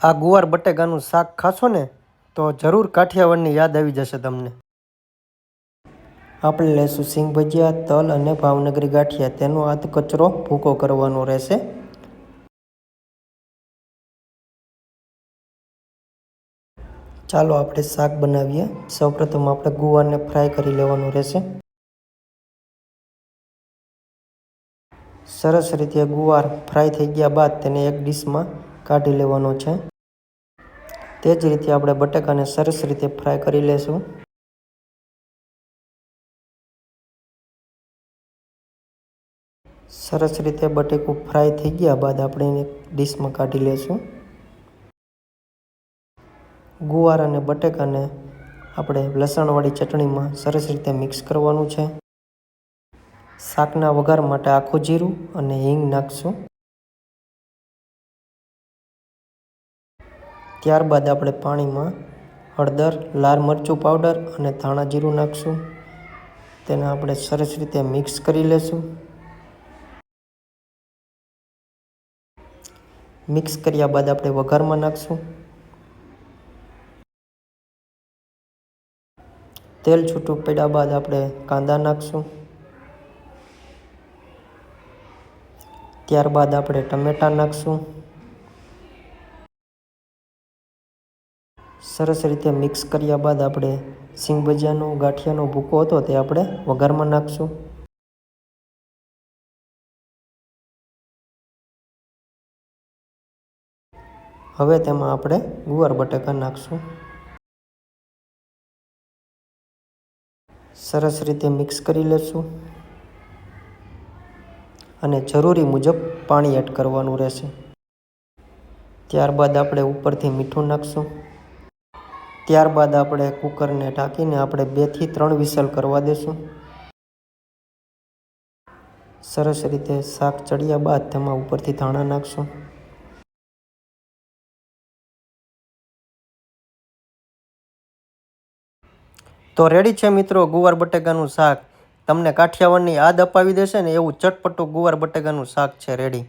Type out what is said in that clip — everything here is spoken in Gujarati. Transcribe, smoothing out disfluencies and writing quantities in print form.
આ ગુવાર બટેકાનું શાક ખાશો ને તો જરૂર કાઠિયાવાડની યાદ આવી જશે તમને. આપણે લેશું સિંગ ભજીયા, તલ અને ભાવનગરી ગાંઠિયા. તેનો આધ કચરો ભૂકો કરવાનો રહેશે. ચાલો આપણે શાક બનાવીએ. સૌપ્રથમ આપણે ગુવારને ફ્રાય કરી લેવાનું રહેશે. સરસ રીતે ગુવાર ફ્રાય થઈ ગયા બાદ તેને એક ડીશમાં કાઢી લેવાનો છે. તે જ રીતે આપણે બટેકાને સરસ રીતે ફ્રાય કરી લેશું. સરસ રીતે બટેકું ફ્રાય થઈ ગયા બાદ આપણે એને ડીશમાં કાઢી લેશું. ગુવાર અને બટેકાને આપણે લસણવાળી ચટણીમાં સરસ રીતે મિક્સ કરવાનું છે. શાકના વઘાર માટે આખું જીરું અને હિંગ નાખશું. ત્યારબાદ આપણે પાણીમાં હળદર, લાલ મરચું પાવડર અને ધાણા જીરું નાખશું. તેને આપણે સરસ રીતે મિક્સ કરી લેશું. મિક્સ કર્યા બાદ આપણે વઘારમાં નાખશું. તેલ છૂટું પડ્યા બાદ આપણે કાંદા નાખશું. ત્યારબાદ આપણે ટમેટાં નાખશું. સરસ રીતે મિક્સ કર્યા બાદ આપણે સિંગ ભજીયાનો ગાંઠિયાનો ભૂકો હતો તે આપણે વઘારમાં નાખશું. હવે તેમાં આપણે ગુવાર બટેકા નાખશું. સરસ રીતે મિક્સ કરી લેશું અને જરૂરી મુજબ પાણી એડ કરવાનું રહેશે. ત્યારબાદ આપણે ઉપરથી મીઠું નાખશું. ત્યારબાદ આપણે કુકરને ઢાંકીને આપણે 2 થી 3 વિસલ કરવા દેશું. સરસ રીતે શાક ચડ્યા બાદ તેમાં ઉપરથી ધાણા નાખશું. તો રેડી છે મિત્રો ગુવાર બટેકાનું શાક. તમને કાઠિયાવાડની યાદ અપાવી દેશે ને એવું ચટપટું ગુવાર બટેકાનું શાક છે રેડી.